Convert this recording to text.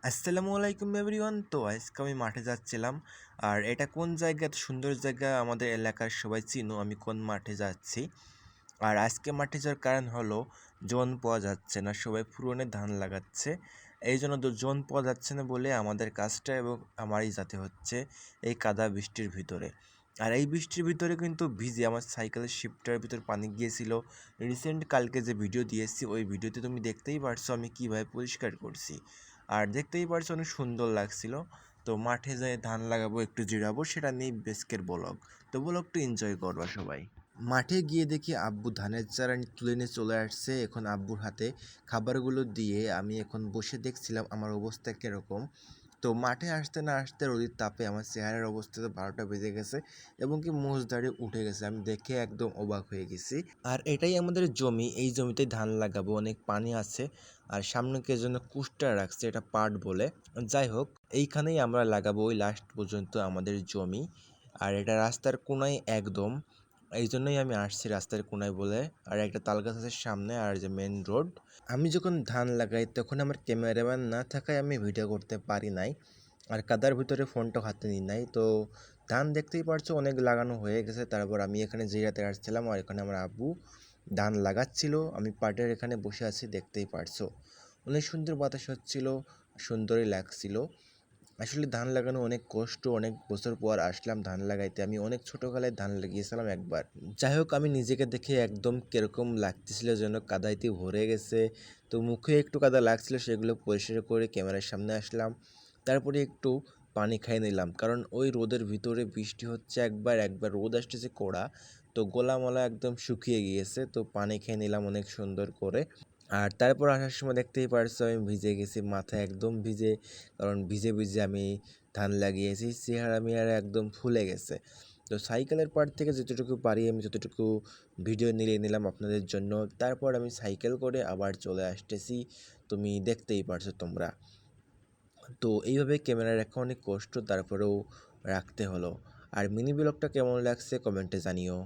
আসসালামু আলাইকুম এভরিওয়ান। তো আজকে আমি মাঠে যাচ্ছিলাম। আর এটা কোন জায়গা, সুন্দর জায়গা, আমাদের এলাকার সবাই চিনো আমি কোন মাঠে যাচ্ছি। আর আজকে মাঠে যাওয়ার কারণ হলো জন পাওয়া যাচ্ছে না, সবাই ফুরনে ধান লাগাচ্ছে। এই জন্য তো জন পাওয়া যাচ্ছে না বলে আমাদের কাজটা এবং আমারই যাতে হচ্ছে এই কাদা বৃষ্টির ভিতরে। আর এই বৃষ্টির ভিতরে কিন্তু ভিজে আমার সাইকেলের শিফটার ভিতর পানি গিয়েছিল। রিসেন্ট কালকে যে ভিডিও দিয়েছি ওই ভিডিওতে তুমি দেখতেই পারছো আমি কীভাবে পরিষ্কার করছি। আর দেখতেই পারছো অনেক সুন্দর লাগছিল। তো মাঠে যেয়ে ধান লাগাবো, একটু জিরাবো, সেটা নিয়ে বেস্কের ব্লগ। তো ব্লগটা এনজয় করবা সবাই। মাঠে গিয়ে দেখি আব্বু ধানের চারা তুলে নিয়ে চলে আসছে। এখন আব্বুর হাতে খাবারগুলো দিয়ে আমি এখন বসে দেখছিলাম আমার অবস্থা কীরকম। তো মাঠে আসতে না আসতে রোদের তাপে আমার চেহারার অবস্থা তো 12টা বেজে গেছে এবং কি মোজ দাঁড়িয়ে উঠে গেছে। আমি দেখে একদম অবাক হয়ে গেছি। আর এটাই আমাদের জমি, এই জমিতে ধান লাগাবো, অনেক পানি আছে। আর সামনে কে জন্য কুষ্টা রাখছে, এটা পাট বলে। যাই হোক, এইখানেই আমরা লাগাবো ওই লাস্ট পর্যন্ত আমাদের জমি। আর এটা রাস্তার কোনায় একদম, এই জন্যই আমি আসছি রাস্তার কোনায় বলে। আর একটা তাল গাছ আছে সামনে, আর যে মেন রোড। আমি যখন ধান লাগাই তখন আমার ক্যামেরাম্যান না থাকায় আমি ভিডিও করতে পারি নাই, আর কাদার ভিতরে ফোনটা হাতে নিই নাই। তো ধান দেখতেই পারছো অনেক লাগানো হয়ে গেছে। তারপর আমি এখানে জিরাতে আসছিলাম, আর এখানে আমার আব্বু ধান লাগাচ্ছিল। আমি পাটের এখানে বসে আছি, দেখতেই পারছো অনেক সুন্দর বাতাস হচ্ছিল, সুন্দরই লাগছিল। আসলে ধান লাগানো অনেক কষ্ট, অনেক বছর পর আসলাম ধান লাগাইতে। আমি অনেক ছোটোকালে ধান লাগিয়েছিলাম একবার। যাই হোক, আমি নিজেকে দেখে একদম কীরকম লাগতেছিল যেন কাদাইতে ভরে গেছে। তো মুখে একটু কাদা লাগছিল, সেগুলো পরিষ্কার করে ক্যামেরার সামনে আসলাম। তারপরে একটু পানি খাইয়ে নিলাম, কারণ ওই রোদের ভিতরে বৃষ্টি হচ্ছে, একবার একবার রোদ আসতেছে কড়া। তো গলামলা একদম শুকিয়ে গিয়েছে। তো পানি খেয়ে নিলাম অনেক সুন্দর করে। আর তারপর আসার সময় দেখতেই পারছো আমি ভিজে গেছি, মাথা একদম ভিজে, কারণ ভিজে ভিজে আমি ধান লাগিয়েছি। চেহারা মেহারা একদম ফুলে গেছে। তো সাইকেলের পার্ট থেকে যতটুকু পারি আমি ততটুকু ভিডিও নিয়ে নিলাম আপনাদের জন্য। তারপর আমি সাইকেল করে আবার চলে আসতেছি, তুমি দেখতেই পারছো তোমরা। তো এইভাবে ক্যামেরা রাখা অনেক কষ্ট, তারপরেও রাখতে হলো। আর মিনি ব্লগটা কেমন লাগছে কমেন্টে জানিও।